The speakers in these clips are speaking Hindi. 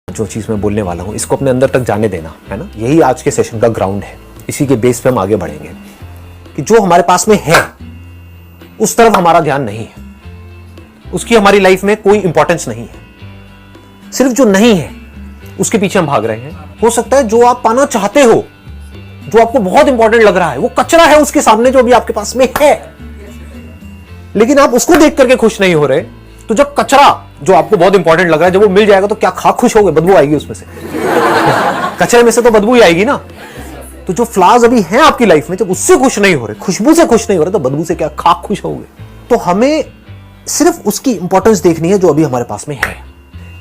जो चीज़ मैं बोलने वाला हूँ इसको अपने अंदर तक जाने देना है ना, यही आज के सेशन का ग्राउंड है। इसी के बेस पे हम आगे बढ़ेंगे कि जो हमारे पास में है उस तरफ हमारा ध्यान नहीं है, उसकी हमारी लाइफ में कोई इंपॉर्टेंस नहीं है। सिर्फ जो नहीं है उसके पीछे हम भाग रहे हैं। हो सकता है जो आप पाना चाहते हो, जो आपको बहुत इंपॉर्टेंट लग रहा है, वो कचरा है उसके सामने जो अभी आपके पास में है, लेकिन आप उसको देख करके खुश नहीं हो रहे। तो जब कचरा जो आपको बहुत इंपॉर्टेंट लग रहा है जब वो मिल जाएगा तो क्या खा खुश हो गए? बदबू आएगी उसमें से कचरे में से तो बदबू ही आएगी ना। तो जो फ्लावर्स अभी हैं आपकी लाइफ में, जब उससे खुश नहीं हो रहे, खुशबू से खुश नहीं हो रहे, तो बदबू से क्या खा खुश होंगे? तो हमें सिर्फ उसकी इंपॉर्टेंस देखनी है जो अभी हमारे पास में है।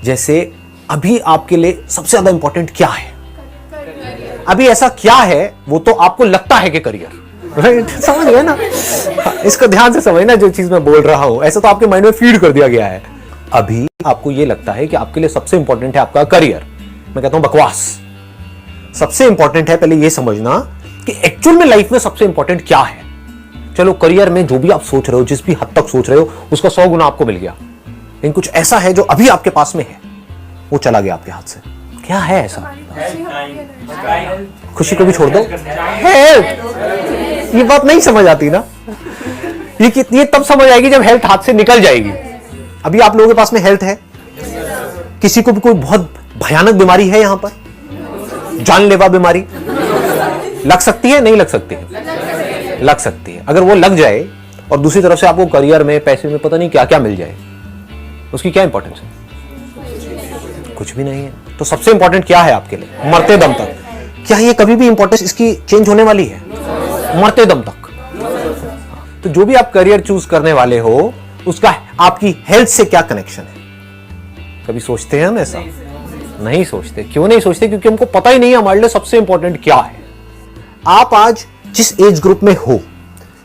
जैसे अभी आपके लिए सबसे ज्यादा इंपॉर्टेंट क्या है? अभी ऐसा क्या है वो तो आपको लगता है कि करियर, राइट? समझ गए ना? इसको ध्यान से समझना जो चीज मैं बोल रहा हूं, ऐसा तो आपके माइंड में फीड कर दिया गया है। अभी आपको ये लगता है कि आपके लिए सबसे इंपॉर्टेंट है आपका करियर। मैं कहता हूं बकवास। सबसे इंपॉर्टेंट है पहले ये समझना कि एक्चुअल में लाइफ में सबसे इंपॉर्टेंट क्या है। चलो करियर में जो भी आप सोच रहे हो, जिस भी हद तक सोच रहे हो, उसका 100 गुना आपको मिल गया, लेकिन कुछ ऐसा है जो अभी आपके पास में है, वो चला गया आपके हाथ से। क्या है ऐसा? खुशी को भी छोड़ दो, हेल्थ। ये बात नहीं समझ आती ना, ये तब समझ आएगी जब हेल्थ हाथ से निकल जाएगी। अभी आप लोगों के पास में हेल्थ है, किसी को भी कोई बहुत भयानक बीमारी है, यहां पर जानलेवा बीमारी लग सकती है, नहीं लग सकती है? लग सकती है। अगर वो लग जाए और दूसरी तरफ से आपको करियर में, पैसे में, पता नहीं क्या क्या मिल जाए, उसकी क्या इंपॉर्टेंस है? कुछ भी नहीं है। तो सबसे इंपॉर्टेंट क्या है आपके लिए मरते दम तक? क्या ये कभी भी इंपॉर्टेंस इसकी चेंज होने वाली है? मरते दम तक। तो जो भी आप करियर चूज करने वाले हो, उसका आपकी हेल्थ से क्या कनेक्शन है? कभी सोचते हैं हम ऐसा? नहीं सोचते। क्यों नहीं सोचते? क्योंकि हमको पता ही नहीं है हमारे लिए सबसे इंपॉर्टेंट क्या है। आप आज जिस एज ग्रुप में हो,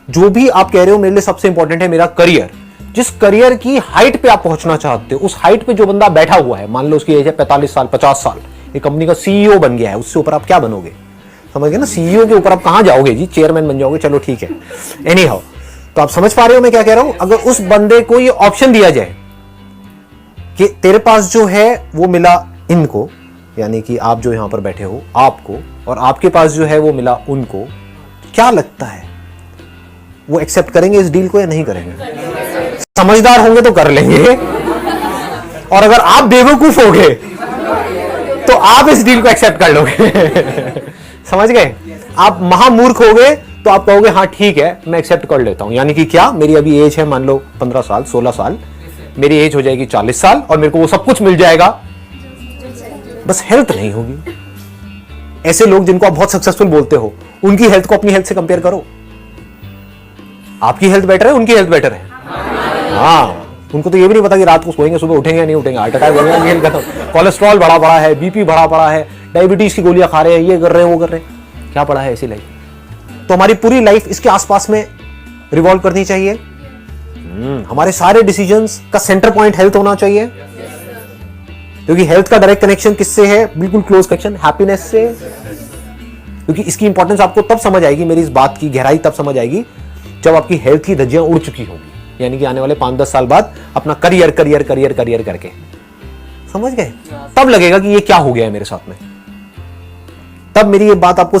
जो भी आप कह रहे हो मेरे लिए सबसे इंपॉर्टेंट है मेरा करियर, जिस करियर की हाइट पे आप पहुंचना चाहते हो, उस हाइट पे जो बंदा बैठा हुआ है, मान लो उसकी एज है 45 साल, 50 साल, एक कंपनी का सीईओ बन गया है, उससे ऊपर आप क्या बनोगे? समझ गए ना? सीईओ के ऊपर आप कहां जाओगे जी? चेयरमैन बन जाओगे, चलो ठीक है। एनी हाउ, तो आप समझ पा रहे हो मैं क्या कह रहा हूं? अगर उस बंदे को ये ऑप्शन दिया जाए कि तेरे पास जो है वो मिला इनको, यानी कि आप जो यहां पर बैठे हो आपको, और आपके पास जो है वो मिला उनको, क्या लगता है वो एक्सेप्ट करेंगे इस डील को या नहीं करेंगे? समझदार होंगे तो कर लेंगे, और अगर आप बेवकूफ होगे तो आप इस डील को एक्सेप्ट कर लोगे। समझ गए? आप महामूर्ख होगे तो आप कहोगे हाँ ठीक है मैं एक्सेप्ट कर लेता हूं। यानी कि क्या, मेरी अभी एज है मान लो 15 साल, 16 साल, मेरी एज हो जाएगी 40 साल और मेरे को वो सब कुछ मिल जाएगा, बस हेल्थ नहीं होगी। ऐसे लोग जिनको आप बहुत सक्सेसफुल बोलते हो, उनकी हेल्थ को अपनी हेल्थ से कंपेयर करो। आपकी हेल्थ बेटर है, उनकी हेल्थ बेटर है? हाँ, उनको तो ये भी नहीं पता कि रात को सोएंगे सुबह उठेंगे या नहीं उठेंगे, हार्ट अटैक हो गया, कोलेस्ट्रॉल बढ़ा पड़ा है, बीपी बढ़ा पड़ा है, डायबिटीज की गोलियां खा रहे हैं, ये कर रहे हैं, वो कर रहे हैं, क्या पड़ा है ऐसी लाइफ? तो हमारी पूरी लाइफ इसके आसपास में रिवॉल्व करनी चाहिए। हमारे सारे डिसीजंस का सेंटर पॉइंट हेल्थ होना चाहिए, क्योंकि हेल्थ का डायरेक्ट कनेक्शन किससे है? बिल्कुल क्लोज कनेक्शन हैप्पीनेस से। क्योंकि इसकी इंपॉर्टेंस आपको तब समझ आएगी, मेरी इस बात की गहराई तब समझ आएगी जब आपकी हेल्थ की धज्जियां उड़ चुकी होगी, यानी कि आने वाले 5-10 साल बाद अपना करियर करियर करियर करियर करके, समझ गए? तब लगेगा कि ये क्या हो गया है मेरे साथ में। तब मेरी ये बात आपको